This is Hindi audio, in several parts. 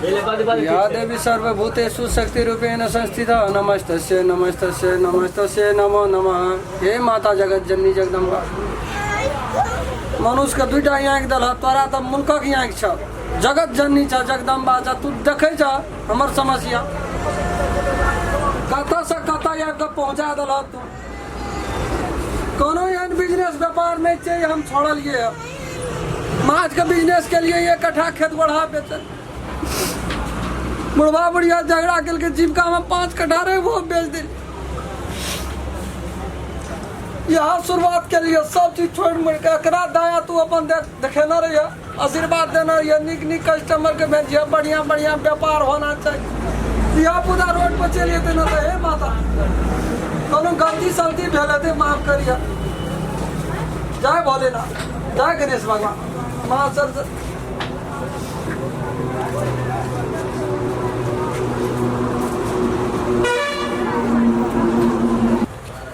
या देवी सर्वभूतेषु शक्तिरूपेण संस्थिता नमस्तस्यै नमस्तस्यै नमस्तस्यै नमो नमः। हे माता जगत जननी जगदम्बा, मनुष्य का दुईटा आँख दल तोरा तो मुल्कक आँख छ, जगत जननी छ जगदम्बा छ। तू देखे छ हमर समस्या कत से कत आके पहुँचा दल। तू कोनो एहन बिजनेस व्यापार नहीं चाहिए, हम छोड़लिए। माछ के बिजनेस के लिए 1 कट्ठा खेत बढ़ा बेचे, बुढ़वा बुढ़िया झगड़ा के जीविका में 5 कट्ठा रहे वो बेच दे। यहाँ शुरुआत के लिए सब चीज छोड़ मोड़ के एकरा दाया तू अपन देखेना रही, आशीर्वाद देना रही। निक निक कस्टमर के भेजिए, बढ़िया बढ़िया व्यापार होना चाहिए। यहाँ पूरा रोड पर चलिए देना रहे। माता कोनो गलती सलती भेले थे माफ करिए। जय भोलेनाथ, जय गणेश भगवान। माँ सर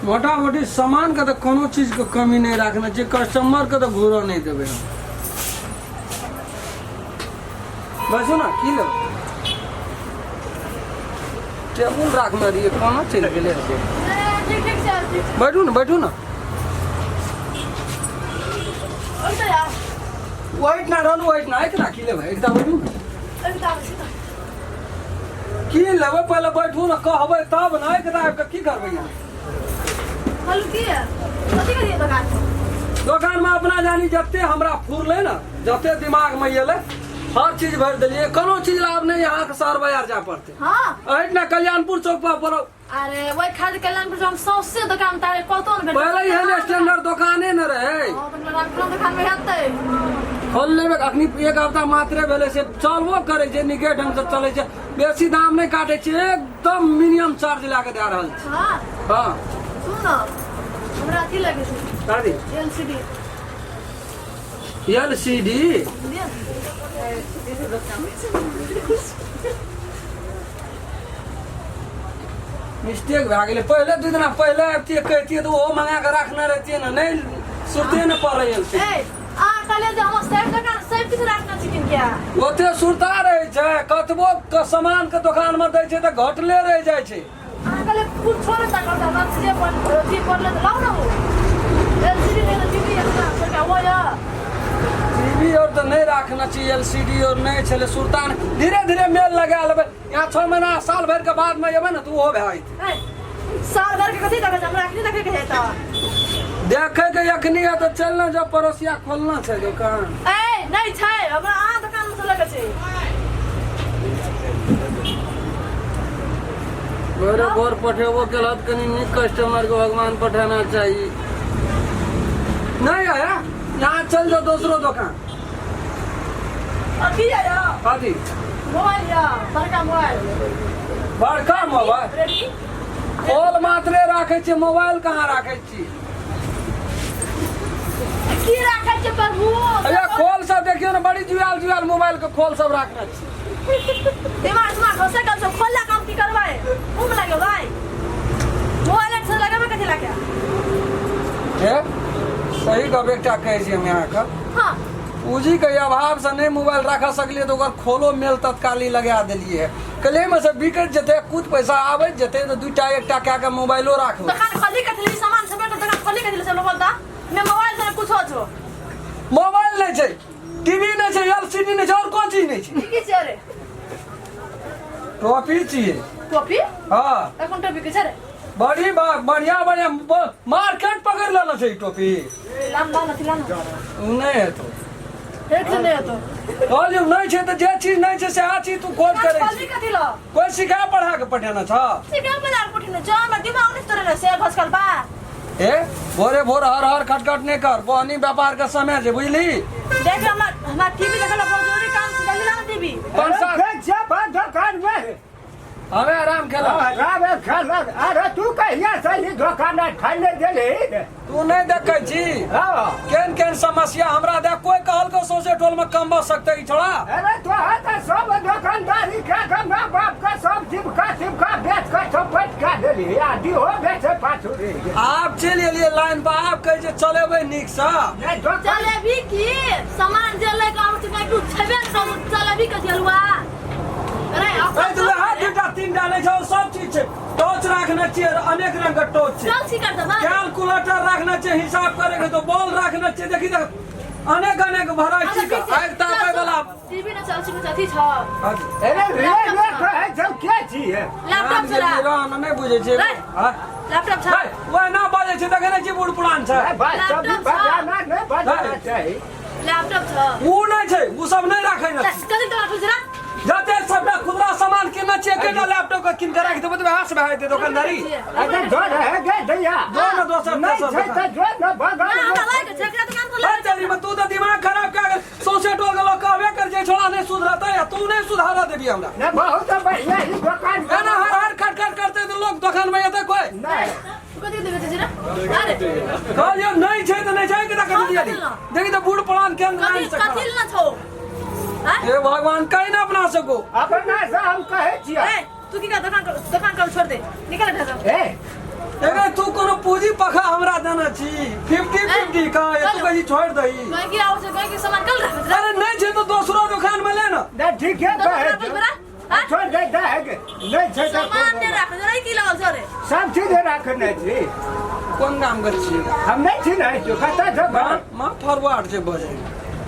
मोटा मोटी सामान का तो कोनो चीज को कमी नहीं रखना चाहिए, कस्टमर का तो घूरा नहीं देवे। बस ना की लो टेबुल रखना रही कहाँ चल गए। बैठू ना बैठू ना, वाइट ना रहू वाइट ना एक की लेबै एकदम बैठू की लेबै पहले बैठू ना कहबै तब ना एक की करबै। दुकान में अपना जानी जते हमरा फूरले ना जते दिमाग में ये हर चीज भर दिलिए, कोनो चीज लाभ नहीं। यहाँ के शहर बाजार जा पड़ते। हाँ ना कल्याणपुर चौक पर अरे वही खाली कल्याणपुर चौक सबसे दुकान तारे कतो न पहले यही स्टैंडर्ड दुकाने न रहे। दुकान में हते खोल लेबे अखनी 1 हफ्ता मात्रे भेले से चलबो करे जे निके ढंग से चले छे, बेसी दाम नहीं काटे छे, एकदम मिनिमम चार्ज लाके दे रहल छे। हां हां सुन हमरा अथी लगे छे दादी एलसीडी मिस्टेक भए गेलै। पहले 2 दिन पहले अतिए कहतिए तो वो मंगा के रखना रहतिए ना, नहीं सुरते न पड़े एलसीडी। आ कहले जे हम सब दुकान सब किछ रखना छै क्या ओते सुरता रहे छै, कतबो सामान के दुकान में दै छै त घटले रह जाय छै। आ कहले कुछ छोड़ ता करता बात जे पर जी पर ले लाओ ना वो एलसीडी ले टीवी अपना सरका वो या टीवी और तो नहीं रखना चाहिए, एलसीडी और नहीं चले सुल्तान। धीरे धीरे मेल लगा लेबे, यहाँ 6 महीना साल भर के बाद में जेबे ना तू हो भाई साल भर के कथी देखे हमरा अखनी देखे के हेता देखे के अखनी है तो चलना जब पड़ोसिया खोलना छै दुकान। ए नहीं छै हमरा आ दुकान में से लगे छै। गोरे गोर पठेबो केलत कनी नीक कस्टमर को भगवान पठाना चाहिए। नहीं आया यहाँ चल जाओ दूसरो दुकान। अभी आया अभी मोबाइल या बड़का मोबाइल बड़का मोबाइल खोल मात्रे राखे छी, मोबाइल कहाँ राखे छी की राखे छै पर वो अरे खोल सब देखियो ना, बड़ी जुआल जुआल मोबाइल के खोल सब रखना छी। दिमाग हो सकल सब खोला काम की करवाए घूम लगे भाई मोबाइल से लगावे कथी लागे है सही का बेटा कहे छी हम यहाँ का। हां पूंजी के अभाव से नहीं मोबाइल रखा सकलिए तो ओकर खोलो मेल तत्काली लगा देलिए है। कले में से बिकट जते कुछ पैसा आवे जते तो 2टा 1टा क्या के मोबाइलो राख दुकान खाली कथली सामान सब दुकान खाली कथली सब बोलता मैं मोबाइल से कुछ हो छो। मोबाइल नहीं छै, टीवी नहीं छै, एलसीडी नहीं छै, और कोन चीज नहीं छै। की छै रे टॉपी चाहिए। टॉपी हां कौन टॉपी के छै रे बड़ी बढ़िया बढ़िया मार्केट पकड़ लेना चाहिए टोपी। लंबा नहीं लाना नहीं है तो एक से नहीं है तो और जो नहीं छै तो जे चीज नहीं छै से आ चीज तू खोज करे खाली कथी लो कोई सिखा पढ़ा के पठाना छ सिखा पढ़ा के पठाना जा मैं दिमाग नहीं तोरे से घसकल बा ए भोरे भोर हर हर खटखट नहीं कर, बहनी व्यापार का समय है बुझली। देख हमरा टीवी देखला बहुत जरूरी काम से गली ना टीवी पंसा से बंद दुकान में हमें आराम खेला आराम खेला। अरे तू कहिया से ई दुकान ठंडे देले तू नहीं देखे छी। हां केन केन समस्या हमरा दे कोई कहल को सोचे टोल में कम बच सकते ही छोड़ा। अरे तो हाथ सब दुकानदारी के गंगा बाप का सब चिपका बेच कर सब पट का देली आदि हो बेचे पाछू रे। आप चलिए लिए लाइन पर, आप कहे चलेबे निक सा चलेबी की सामान जे ले के आबै छै कुछ छबे न चलेबी के चलुआ चाहिए अनेक रंग का टॉर्च है, चल सी कर दबा कैलकुलेटर रखना चाहिए, हिसाब करेंगे तो बॉल रखना चाहिए। देखी तो अनेक अनेक वैरायटी का एक तापे वाला टीवी न चल सी कथि छ अरे रे कहे जब क्या चीज है लैपटॉप चला राम नहीं बुझे छे। हां लैपटॉप छ वो ना बाजे छे देखे नहीं छी बूढ़ पुरान छ। बस सब बजाना नहीं बजाना चाहिए। लैपटॉप छ वो नहीं छे, वो सब नहीं रखे ना कथि तो राखू जरा जाते सब खुदरा सामान किनना चाहिए। केना लैपटॉप का किन करा के तो बतबे हाथ में दे दुकानदारी अरे जो रहेगा दैया दो ना दोसर नहीं छै तो जो न बगा हमरा लाइक छकरा दुकान पर अरे तेरी में तू तो दिमाग खराब कर सोचे टोल के लोग कहबे कर जे छोड़ा नहीं सुधरता है, तू नहीं सुधारा देबी हमरा न बहुत बढ़िया ही दुकान है ना। हर खट खट करते तो लोग दुकान में आते कोई नहीं कथि देबे जरा अरे कहलियो नहीं छै तो नहीं छै कि कर दिया देखी तो बूढ़ पुरान के अंदर कथि कथि न छौ हे भगवान कहीं ना अपना सको। अपना से हम कहे छियै ए तू की का दुकान कर छोड़ दे निकल हटा ए अरे तू कोनो पूंजी पखा हमरा देना छी 50-50 का ये तू कहीं छोड़ दही। मैं की आउ से मैं की सामान कल रख जरा अरे नहीं छै तो दूसरा दुकान में लेना नहीं ठीक है कहे जरा छोड़ दे है नहीं छै तो सामान दे रख जरा की लगल सरे सब चीज रखने छी कौन काम कर छी हम नहीं छी नहीं तो कहता जब मां फॉरवर्ड से बजे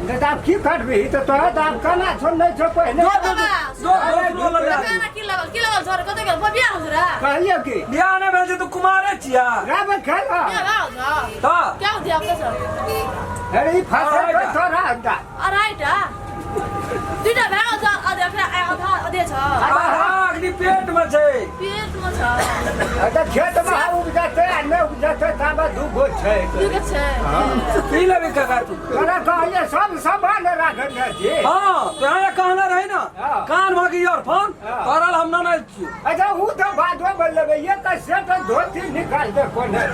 नहीं आप की करबी तो तोरा तो आप कला छोड़ नहीं छो पहले दो लगा की लगल सरे कते के बिया हो जरा कहलियो की बियाह ने भेजे तो कुमारे छिया राम खेला बिया हो जा ता क्या हो दिया आपका सर अरे ई फासे को तोरा अंदा अराइटा दुईटा भाग छ अधे आधा अधे छ अग्नि पेट में छै पेट में छ अरे खेत में उपजाते आ नहीं उपजाते ताबा दुगो छै दुगो छ पी लेबे काका तू तोरा कहलिए सब सामान रखने छी हां तो यहाँ कहना रही ना हाँ। कान भागी ईयरफोन हाँ। तोरा हम ना नहीं छी। अच्छा वो तो बाद में बोल लेबे ये तो सेट धोती निकाल दे कोने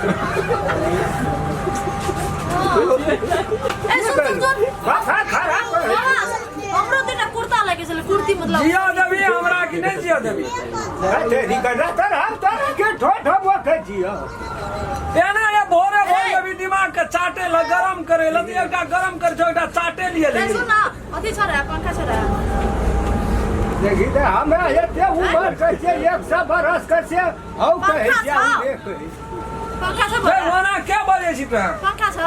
ए सुन भाषा खराब है हमरो तेटा कुर्ता लगे छले कुर्ती मतलब जिया देवी हमरा की नहीं जिया देवी तेरी कर तर हम तोरा के ठोठ वो के जियो एना ये भोरे भोरे भी दिमाग के चाटे ल गरम करे ल एकटा गरम कर जो एकटा चाटे लिए ले ए सुन ना अथी छ रे पंखा छ रे देखी दे हमें एते उमर कर से 100 बरस कर से हौ कहे जा देख पंखा छ ए वना के बजे छी तो पंखा छ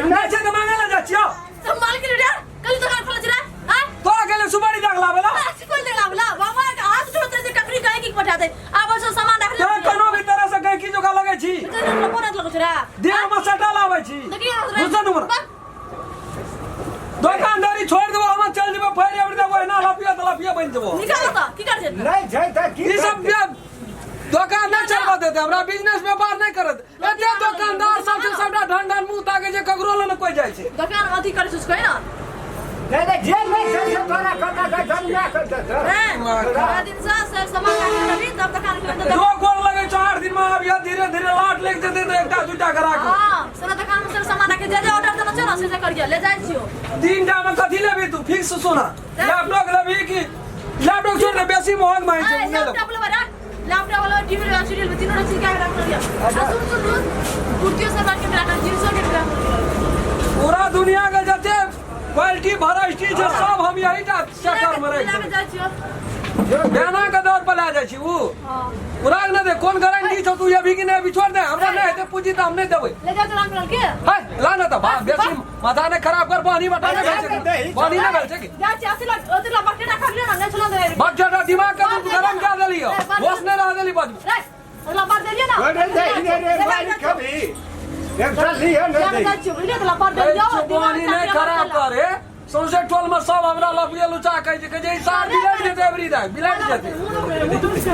नहीं छै तो मांगे ले जा छियो तो मालिक रे कल दुकान खोल जरा हां तोरा के लिए सुपारी दाग लावेला खोल दे लावला बाबा का हाथ छोड़ते से टकरी कहे की पठा दे अब से सामान रख ले तो कोनो भी तरह से कहीं की जोगा लगे छी तेरे पोरत लगो छरा देह में सटा लावे छी देखिए बुझन उमर दुकानदारी छोड़ देबो हम चल जेबो फेर एबरी देबो ना लपिया बन जेबो निकाल तो की कर छे नहीं छै त की ई सब दुकान नहीं चलवा देते हमरा बिजनेस व्यापार नहीं करत एते दुकानदार सब से सबटा ढन ढन मुंह ताके जे ककरो ल कोई जाय छै दुकान अथी कर छुस कोई ना नहीं जेल में से तोरा कका का जमिया कर दे रे दिन से सामान रख ले तब दुकान के अंदर दो गोल लगे 4 दिन में अब ये धीरे धीरे लाट लेके देते तो एकटा दूटा करा के हां सारा दुकान में सामान रख दे ऑर्डर देना चलो से कर ले जाय छियो तीन टा में कथी लेबी तू फिक्स सुना लैपटॉप लेबी कि लैपटॉप छोड़ दे बेसी महंग मांगे छै लैपटॉप ले बड़ा लैपटॉप वाला टीवी वाला सीरियल में तीनों चीज का रख लिया सुन कुर्तियों से बात के रख जींसों के रख पूरा दुनिया के जते क्वालिटी वैरायटी छै सब हम यही टा चक्कर में रह छै गाना के दौर पर ला जाय छी उ पूरा न दे कोन गारंटी छौ तू ये भी कि नहीं भी छोड़ दे हमरा नहीं हेते पूंजी त हम नहीं देबै ले जा चला मिल के हाय ला ना त बेसी माथा ने खराब कर पानी बटा ने भेल छै पानी ने भेल छै कि जा चासी लग अति ला बकेटा खा लियो ना नहीं चला दे बच्चा दिमाग का तू गरम कर देलियो होश नहीं रह देली बाजू रे ला बात दे लियो ना अरे दे रे बारी कभी एक साल लियो नहीं जा छियो ले ला बात दे लियो पानी नहीं खराब करे सौसे टोल में सब हमरा लपिया लुचा कह जे सार बिलट जेते एवरी दा बिलट जेते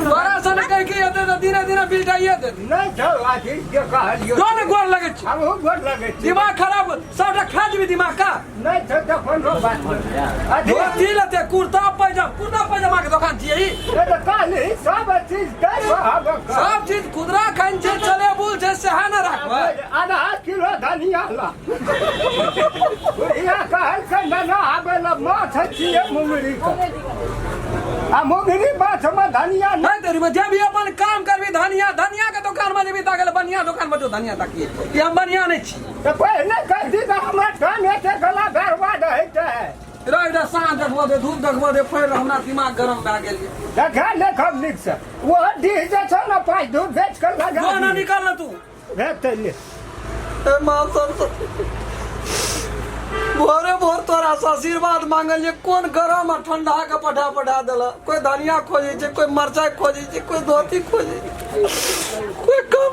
बड़ा सन कह के एते तो धीरे धीरे बिलटाइए दे नहीं जाओ आखिर के कहलियो जोन गोर लगे छी अब वो गोर लगे छी दिमाग खराब सबटा खा जेबी दिमाग का नहीं तो कोनो बात नहीं धोती लेते कुर्ता पैजामा के दुकान छिए ई ये तो कहली सब चीज कर अब सब चीज खुदरा खान छै चले बुल छै सेहा न राखबे आधा किलो धनिया ला या कहल के ना आबेला माछ छिए मुंगरी आ मुंगरी माछ में धनिया नहीं तेरी में जब भी अपन काम करबी धनिया के दुकान में जेबी ताके बनिया दुकान में जो धनिया ताकिए ये हम बनिया नहीं छी तो पहले कह दी तो हमरा काम एते गला बर्बाद होते है रह रे साँझ देखबो दे धूप देखबो दे फेर हमरा दिमाग गरम भए गेल ये देखा लेखब नीक से वो डीह जे छौ ने पाँच धूप बेच कर लगा जो ना निकल तू भेजते ले ए मां सब भोरे भोर तोरा से आशीर्वाद मांगल ये कौन गरम और ठंडा के पठा देला कोई धनिया खोजे छै कोई मरचाई खोजे छै कोई धोती खोजे छै कोई कम